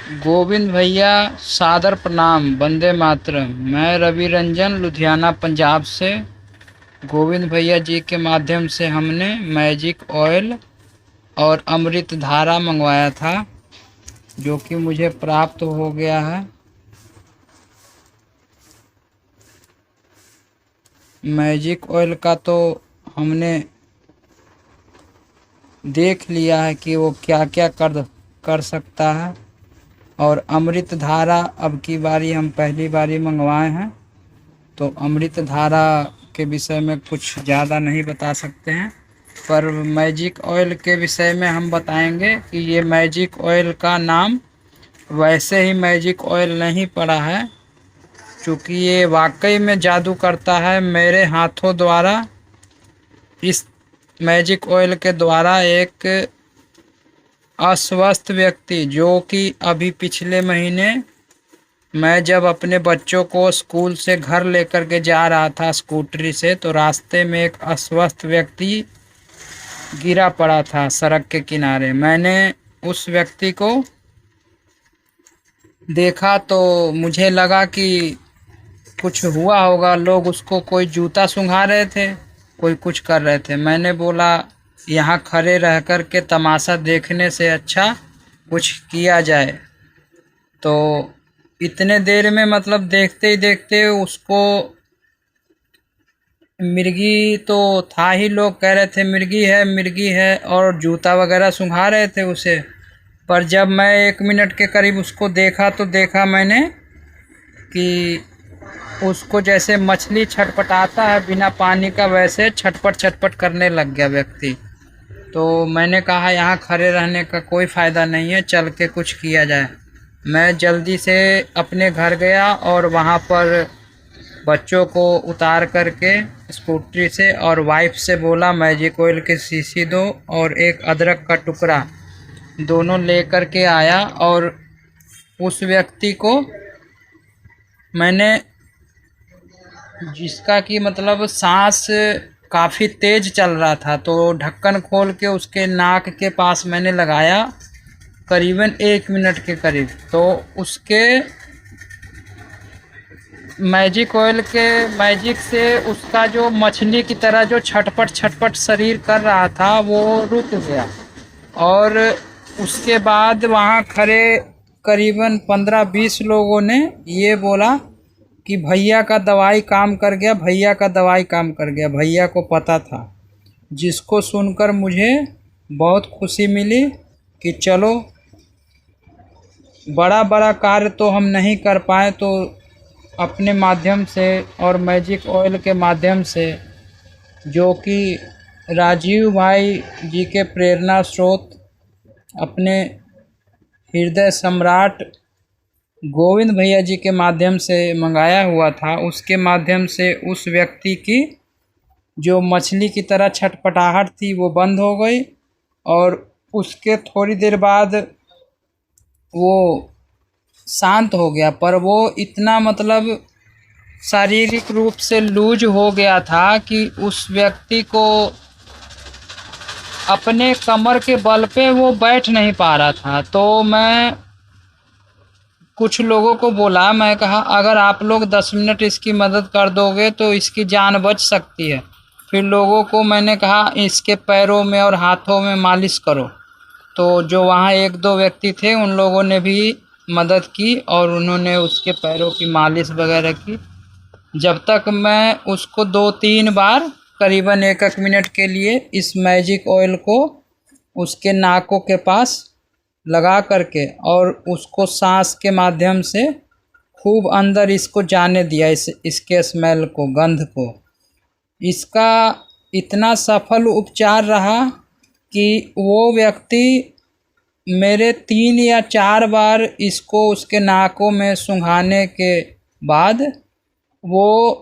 गोविंद भैया, सादर प्रणाम। वंदे मातरम। मैं रवि रंजन, लुधियाना, पंजाब से। गोविंद भैया जी के माध्यम से हमने मैजिक ऑयल और अमृत धारा मंगवाया था, जो कि मुझे प्राप्त हो गया है। मैजिक ऑयल का तो हमने देख लिया है कि वो क्या क्या कर सकता है, और अमृत धारा अब की बारी हम पहली बारी मंगवाए हैं, तो अमृत धारा के विषय में कुछ ज़्यादा नहीं बता सकते हैं। पर मैजिक ऑयल के विषय में हम बताएंगे कि ये मैजिक ऑयल का नाम वैसे ही मैजिक ऑयल नहीं पड़ा है, क्योंकि ये वाकई में जादू करता है। मेरे हाथों द्वारा इस मैजिक ऑयल के द्वारा एक अस्वस्थ व्यक्ति, जो कि अभी पिछले महीने मैं जब अपने बच्चों को स्कूल से घर लेकर के जा रहा था स्कूटरी से, तो रास्ते में एक अस्वस्थ व्यक्ति गिरा पड़ा था सड़क के किनारे। मैंने उस व्यक्ति को देखा तो मुझे लगा कि कुछ हुआ होगा। लोग उसको कोई जूता सूंघा रहे थे, कोई कुछ कर रहे थे। मैंने बोला यहाँ खड़े रह कर के तमाशा देखने से अच्छा कुछ किया जाए। तो इतने देर में मतलब देखते ही देखते उसको मिर्गी तो था ही, लोग कह रहे थे मिर्गी है, और जूता वगैरह सूंघा रहे थे उसे। पर जब मैं 1 मिनट के करीब उसको देखा तो देखा मैंने कि उसको जैसे मछली छटपटाता है बिना पानी का, वैसे छटपट छटपट करने लग गया व्यक्ति। तो मैंने कहा यहाँ खड़े रहने का कोई फ़ायदा नहीं है, चल के कुछ किया जाए। मैं जल्दी से अपने घर गया और वहाँ पर बच्चों को उतार करके स्कूटरी से और वाइफ से बोला मैजिक ऑयल की शीशी दो और एक अदरक का टुकड़ा दोनों लेकर के आया। और उस व्यक्ति को मैंने, जिसका कि मतलब सांस काफ़ी तेज चल रहा था, तो ढक्कन खोल के उसके नाक के पास मैंने लगाया करीबन 1 मिनट के करीब। तो उसके मैजिक ऑयल के मैजिक से उसका जो मछली की तरह जो छटपट छटपट शरीर कर रहा था वो रुक गया। और उसके बाद वहाँ खड़े करीबन 15-20 लोगों ने ये बोला कि भैया का दवाई काम कर गया, भैया का दवाई काम कर गया। भैया को पता था, जिसको सुनकर मुझे बहुत खुशी मिली कि चलो, बड़ा बड़ा कार्य तो हम नहीं कर पाए, तो अपने माध्यम से और मैजिक ऑयल के माध्यम से, जो कि राजीव भाई जी के प्रेरणा स्रोत अपने हृदय सम्राट गोविंद भैया जी के माध्यम से मंगाया हुआ था, उसके माध्यम से उस व्यक्ति की जो मछली की तरह छटपटाहट थी वो बंद हो गई। और उसके थोड़ी देर बाद वो शांत हो गया। पर वो इतना मतलब शारीरिक रूप से लूज हो गया था कि उस व्यक्ति को अपने कमर के बल पे वो बैठ नहीं पा रहा था। तो मैं कुछ लोगों को बोला, मैं कहा अगर आप लोग 10 मिनट इसकी मदद कर दोगे तो इसकी जान बच सकती है। फिर लोगों को मैंने कहा इसके पैरों में और हाथों में मालिश करो। तो जो वहाँ 1-2 व्यक्ति थे उन लोगों ने भी मदद की और उन्होंने उसके पैरों की मालिश वगैरह की। जब तक मैं उसको 2-3 बार करीबन 1-1 मिनट के लिए इस मैजिक ऑयल को उसके नाकों के पास लगा करके और उसको सांस के माध्यम से खूब अंदर इसको जाने दिया, इसके स्मेल को, गंध को। इसका इतना सफल उपचार रहा कि वो व्यक्ति मेरे 3 या 4 बार इसको उसके नाकों में सूंघाने के बाद वो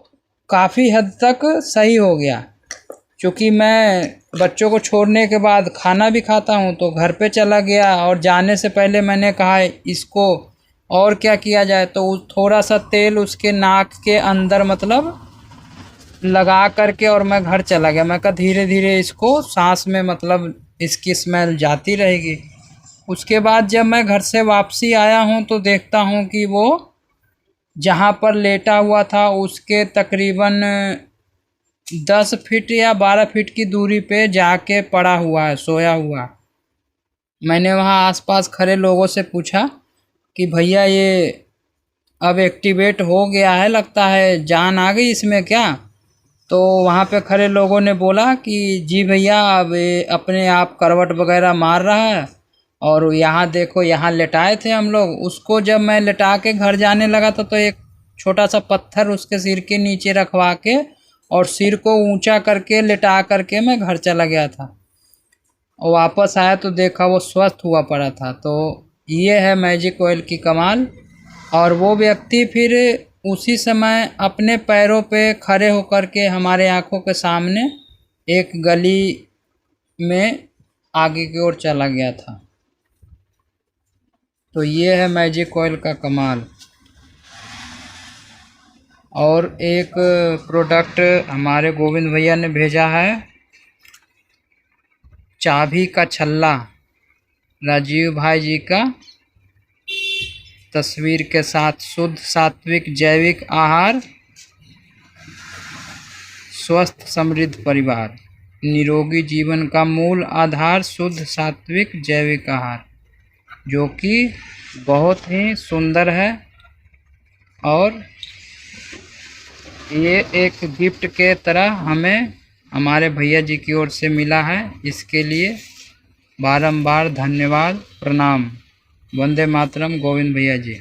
काफ़ी हद तक सही हो गया। क्योंकि मैं बच्चों को छोड़ने के बाद खाना भी खाता हूँ, तो घर पे चला गया और जाने से पहले मैंने कहा इसको और क्या किया जाए, तो थोड़ा सा तेल उसके नाक के अंदर मतलब लगा करके और मैं घर चला गया। मैं कहा धीरे धीरे इसको सांस में मतलब इसकी स्मेल जाती रहेगी। उसके बाद जब मैं घर से वापसी आया हूँ तो देखता हूँ कि वो जहाँ पर लेटा हुआ था उसके तकरीबन 10 फीट या 12 फीट की दूरी पे जाके पड़ा हुआ है, सोया हुआ। मैंने वहाँ आसपास खड़े लोगों से पूछा कि भैया ये अब एक्टिवेट हो गया है, लगता है जान आ गई इसमें क्या? तो वहाँ पे खड़े लोगों ने बोला कि जी भैया अब ये अपने आप करवट वगैरह मार रहा है, और यहाँ देखो यहाँ लेटाए थे हम लोग। उसको जब मैं लेटा के घर जाने लगा था तो एक छोटा सा पत्थर उसके सिर के नीचे रखवा के और सिर को ऊंचा करके लेटा करके मैं घर चला गया था, और वापस आया तो देखा वो स्वस्थ हुआ पड़ा था। तो ये है मैजिक ऑयल की कमाल। और वो व्यक्ति फिर उसी समय अपने पैरों पे खड़े होकर के हमारे आंखों के सामने एक गली में आगे की ओर चला गया था। तो ये है मैजिक ऑयल का कमाल। और एक प्रोडक्ट हमारे गोविंद भैया ने भेजा है, चाबी का छल्ला, राजीव भाई जी का तस्वीर के साथ। शुद्ध सात्विक जैविक आहार, स्वस्थ समृद्ध परिवार, निरोगी जीवन का मूल आधार शुद्ध सात्विक जैविक आहार, जो कि बहुत ही सुंदर है। और ये एक गिफ्ट के तरह हमें हमारे भैया जी की ओर से मिला है। इसके लिए बारंबार धन्यवाद, प्रणाम। वंदे मातरम, गोविंद भैया जी।